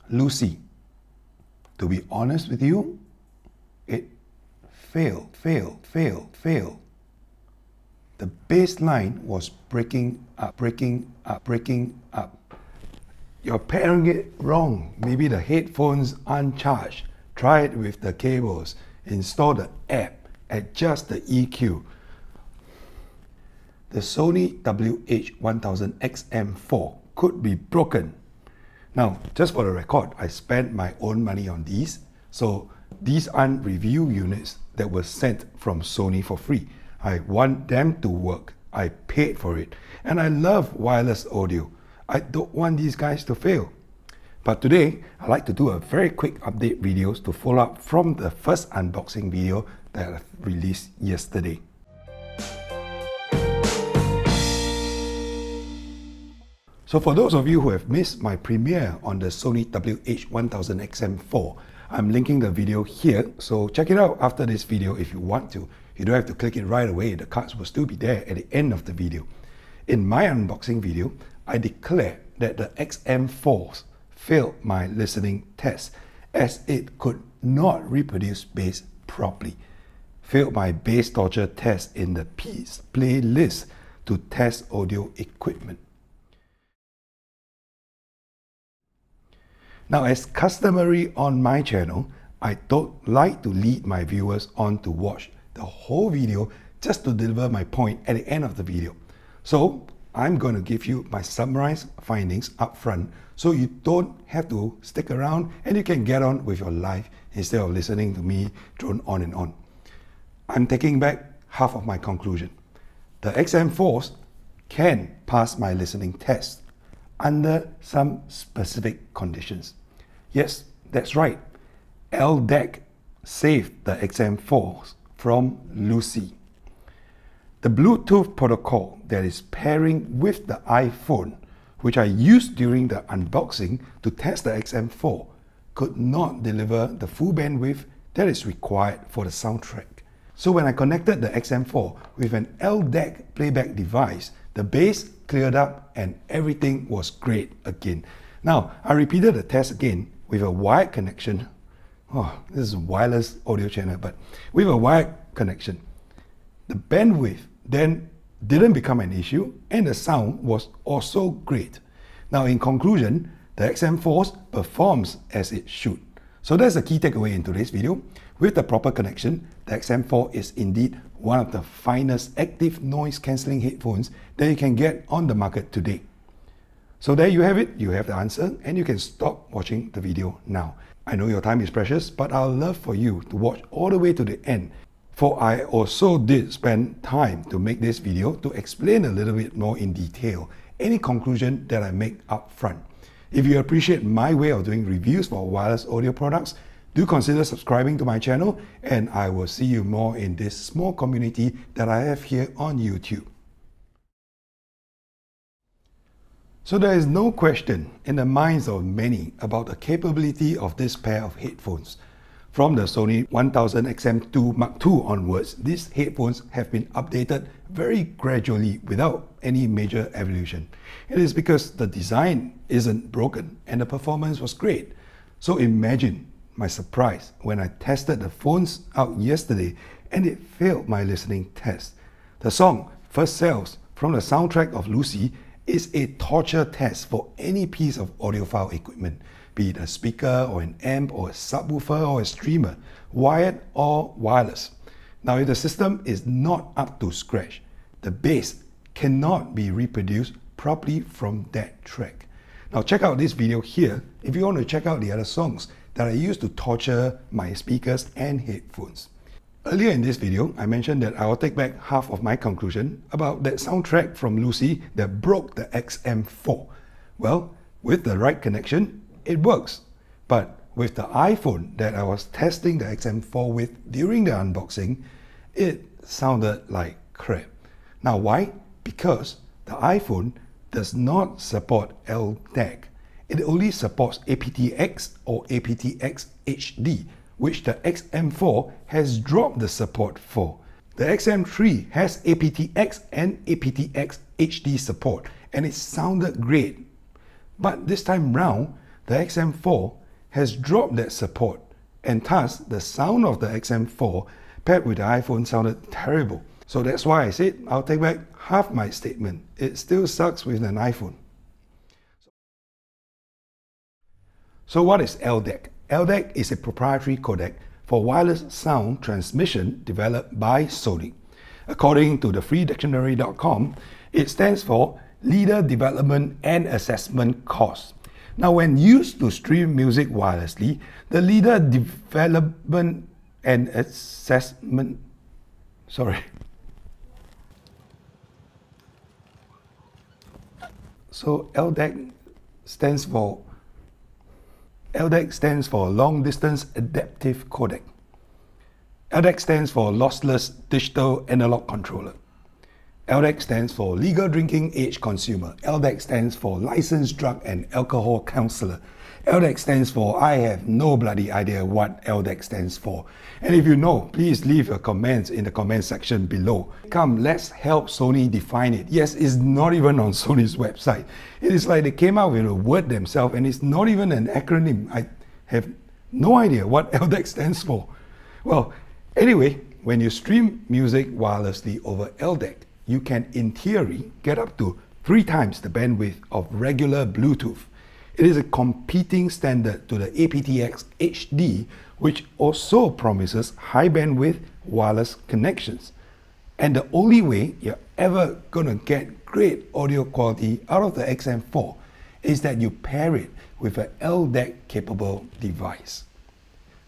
Lucy. To be honest with you, it failed. The bass line was breaking up. You're pairing it wrong. Maybe the headphones aren't charged. Try it with the cables. Install the app. Adjust the EQ. The Sony WH-1000XM4 could be broken. Now, just for the record, I spent my own money on these. So these aren't review units that were sent from Sony for free. I want them to work. I paid for it. And I love wireless audio. I don't want these guys to fail. But today, I like to do a very quick update videos to follow up from the first unboxing video that I released yesterday. So for those of you who have missed my premiere on the Sony WH-1000XM4, I'm linking the video here, so check it out after this video if you want to. You don't have to click it right away, the cards will still be there at the end of the video. In my unboxing video, I declared that the XM4s failed my listening test as it could not reproduce bass properly. Failed my bass torture test in the piece playlist to test audio equipment. Now, as customary on my channel, I don't like to lead my viewers on to watch the whole video just to deliver my point at the end of the video. So I'm going to give you my summarized findings up front so you don't have to stick around and you can get on with your life instead of listening to me drone on and on. I'm taking back half of my conclusion. The XM4s can pass my listening test under some specific conditions. Yes, that's right. LDAC saved the XM4s from Lucy. The Bluetooth protocol that is pairing with the iPhone, which I used during the unboxing to test the XM4, could not deliver the full bandwidth that is required for the soundtrack. So when I connected the XM4 with an LDAC playback device, the bass cleared up and everything was great again. Now, I repeated the test again with a wired connection. Oh, this is a wireless audio channel, but with a wired connection. The bandwidth then didn't become an issue and the sound was also great. Now, in conclusion, the XM4s performs as it should. So that's the key takeaway in today's video. With the proper connection, the XM4 is indeed one of the finest active noise cancelling headphones that you can get on the market today. So there you have it, you have the answer, and you can stop watching the video now. I know your time is precious, but I'd love for you to watch all the way to the end, for I also did spend time to make this video to explain a little bit more in detail any conclusion that I make up front. If you appreciate my way of doing reviews for wireless audio products, do consider subscribing to my channel, and I will see you more in this small community that I have here on YouTube. So there is no question in the minds of many about the capability of this pair of headphones. From the Sony WH-1000XM4 Mark II onwards, these headphones have been updated very gradually without any major evolution. It is because the design isn't broken and the performance was great. So imagine my surprise when I tested the phones out yesterday and it failed my listening test. The song First Cells from the soundtrack of Lucy is a torture test for any piece of audiophile equipment, be it a speaker or an amp or a subwoofer or a streamer, wired or wireless. Now, if the system is not up to scratch, the bass cannot be reproduced properly from that track. Now, check out this video here if you want to check out the other songs that I used to torture my speakers and headphones. Earlier in this video, I mentioned that I will take back half of my conclusion about that soundtrack from Lucy that broke the XM4. Well, with the right connection, it works. But with the iPhone that I was testing the XM4 with during the unboxing, it sounded like crap. Now why? Because the iPhone does not support LDAC. It only supports aptX or aptX HD, which the XM4 has dropped the support for. The XM3 has aptX and aptX HD support, and it sounded great. But this time round, the XM4 has dropped that support, and thus the sound of the XM4 paired with the iPhone sounded terrible. So that's why I said I'll take back half my statement. It still sucks with an iPhone. So what is LDAC? LDAC is a proprietary codec for wireless sound transmission developed by Sony. According to the freedictionary.com, it stands for Leader Development and Assessment Course. Now, when used to stream music wirelessly, the Leader Development and Assessment... So LDAC stands for Long Distance Adaptive Codec. LDAC stands for Lossless Digital Analog Controller. LDAC stands for Legal Drinking Age Consumer. LDAC stands for Licensed Drug and Alcohol Counselor. LDAC stands for I have no bloody idea what LDAC stands for. And if you know, please leave your comments in the comment section below. Come, let's help Sony define it. Yes, it's not even on Sony's website. It is like they came out with a word themselves, and it's not even an acronym. I have no idea what LDAC stands for. Well, anyway, when you stream music wirelessly over LDAC, you can, in theory, get up to 3 times the bandwidth of regular Bluetooth. It is a competing standard to the aptX HD, which also promises high bandwidth wireless connections. And the only way you're ever gonna get great audio quality out of the XM4 is that you pair it with an LDAC capable device.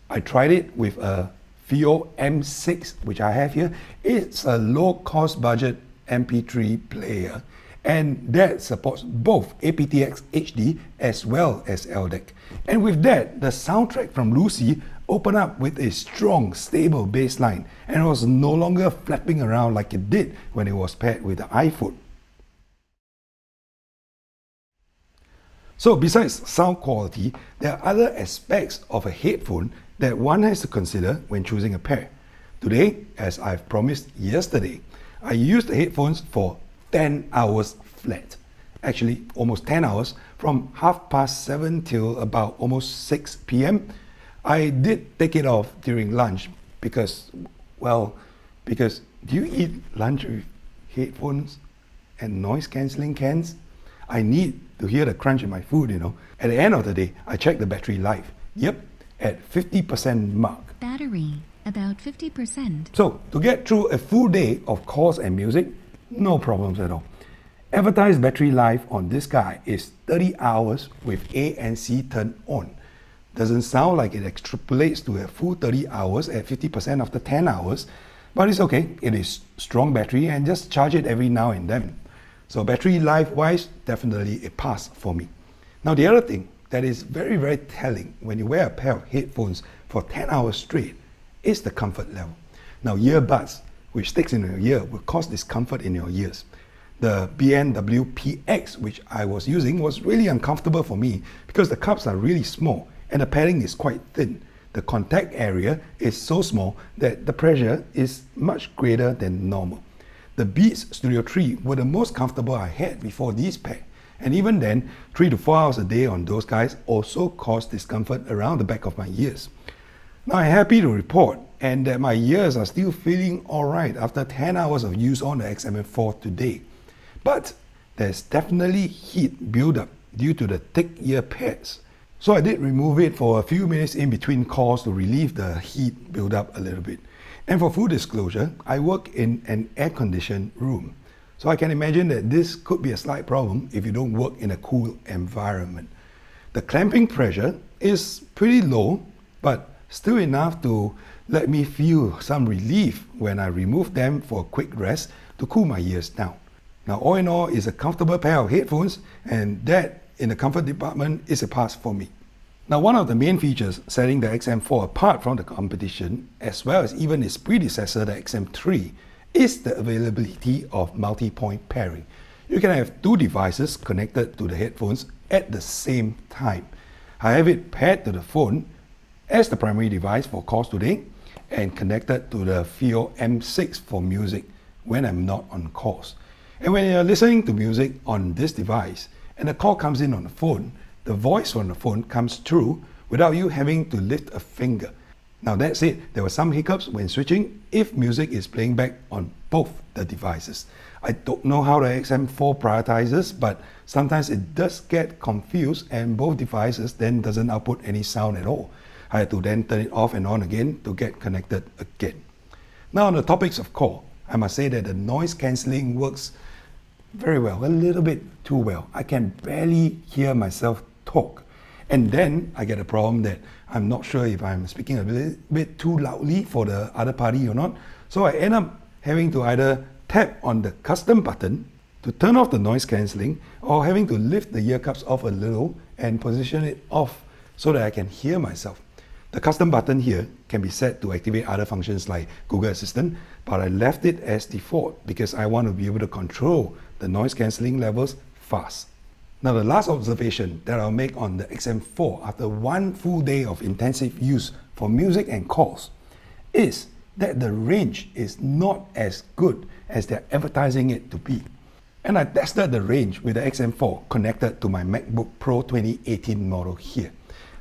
I tried it with a VO M6, which I have here. It's a low cost budget MP3 player, and that supports both aptX HD as well as LDAC. And with that, the soundtrack from Lucy opened up with a strong, stable bass line, and it was no longer flapping around like it did when it was paired with the iPhone. So besides sound quality, there are other aspects of a headphone that one has to consider when choosing a pair. Today, as I've promised yesterday, I used the headphones for 10 hours flat. Actually, almost 10 hours, from 7:30 till about almost 6 p.m. I did take it off during lunch because do you eat lunch with headphones and noise cancelling cans? I need to hear the crunch in my food, you know. At the end of the day, I checked the battery life. Yep, at 50% mark. Battery, about 50%. So, to get through a full day of calls and music, no problems at all. Advertised battery life on this guy is 30 hours with ANC turned on. Doesn't sound like it extrapolates to a full 30 hours at 50% after 10 hours, but it's okay. It is strong battery and just charge it every now and then. So battery life wise, definitely a pass for me. Now the other thing that is very, very telling when you wear a pair of headphones for 10 hours straight is the comfort level. Now earbuds, which sticks in your ear, will cause discomfort in your ears. The BMW PX, which I was using, was really uncomfortable for me because the cups are really small and the padding is quite thin. The contact area is so small that the pressure is much greater than normal. The Beats Studio 3 were the most comfortable I had before these pair, and even then, 3 to 4 hours a day on those guys also caused discomfort around the back of my ears. Now I'm happy to report and that my ears are still feeling alright after 10 hours of use on the XM4 today. But there's definitely heat buildup due to the thick ear pads. So I did remove it for a few minutes in between calls to relieve the heat buildup a little bit. And for full disclosure, I work in an air-conditioned room. So I can imagine that this could be a slight problem if you don't work in a cool environment. The clamping pressure is pretty low, but still enough to let me feel some relief when I remove them for a quick rest to cool my ears down. Now all in all, it's a comfortable pair of headphones, and that in the comfort department is a pass for me. Now one of the main features setting the XM4 apart from the competition, as well as even its predecessor, the XM3, is the availability of multi-point pairing. You can have 2 devices connected to the headphones at the same time. I have it paired to the phone as the primary device for calls today and connected to the VO M6 for music when I'm not on calls. And when you're listening to music on this device and a call comes in on the phone, the voice from the phone comes through without you having to lift a finger. Now that said, there were some hiccups when switching if music is playing back on both the devices. I don't know how the XM4 prioritizes, but sometimes it does get confused and both devices then doesn't output any sound at all. I had to then turn it off and on again to get connected again. Now on the topics of call, I must say that the noise cancelling works very well, a little bit too well. I can barely hear myself talk. And then I get a problem that I'm not sure if I'm speaking a little bit too loudly for the other party or not. So I end up having to either tap on the custom button to turn off the noise cancelling or having to lift the ear cups off a little and position it off so that I can hear myself. The custom button here can be set to activate other functions like Google Assistant, but I left it as default because I want to be able to control the noise cancelling levels fast. Now the last observation that I'll make on the XM4 after one full day of intensive use for music and calls is that the range is not as good as they're advertising it to be. And I tested the range with the XM4 connected to my MacBook Pro 2018 model here.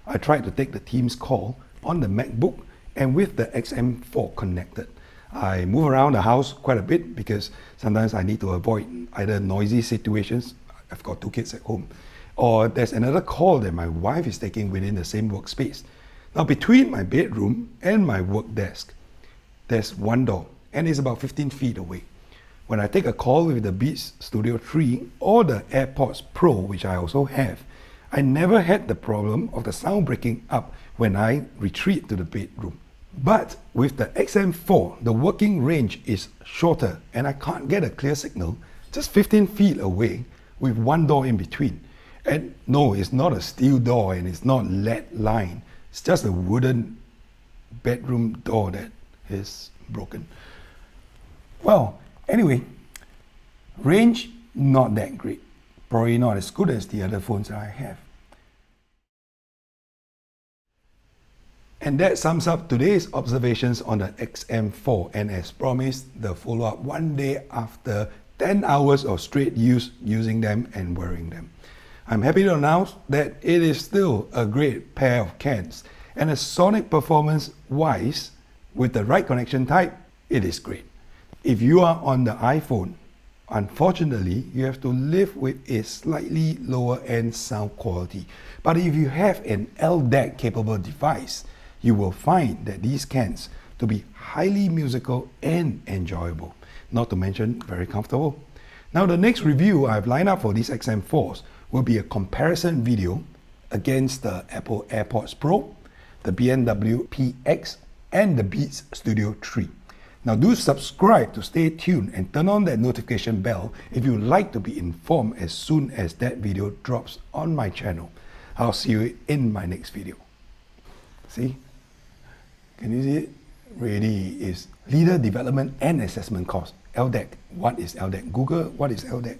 I tried to take the Teams call on the MacBook and with the XM4 connected. I move around the house quite a bit because sometimes I need to avoid either noisy situations. I've got 2 kids at home, or there's another call that my wife is taking within the same workspace. Now between my bedroom and my work desk, there's one door and it's about 15 feet away. When I take a call with the Beats Studio 3 or the AirPods Pro, which I also have, I never had the problem of the sound breaking up when I retreat to the bedroom. But with the XM4, the working range is shorter and I can't get a clear signal just 15 feet away with one door in between. And no, it's not a steel door and it's not lead line. It's just a wooden bedroom door that is broken. Well, anyway, range not that great. Probably not as good as the other phones that I have. And that sums up today's observations on the XM4, and as promised, the follow-up one day after 10 hours of straight use using them and wearing them. I'm happy to announce that it is still a great pair of cans, and as sonic performance wise, with the right connection type, it is great. If you are on the iPhone, unfortunately, you have to live with a slightly lower end sound quality. But if you have an LDAC capable device, you will find that these cans to be highly musical and enjoyable, not to mention very comfortable. Now the next review I've lined up for these XM4s will be a comparison video against the Apple AirPods Pro, the BMW PX, and the Beats Studio 3. Now do subscribe to stay tuned and turn on that notification bell if you'd like to be informed as soon as that video drops on my channel. I'll see you in my next video. See? Can you see it? Really is Leader Development and Assessment Course. LDAC. What is LDAC? Google, what is LDAC?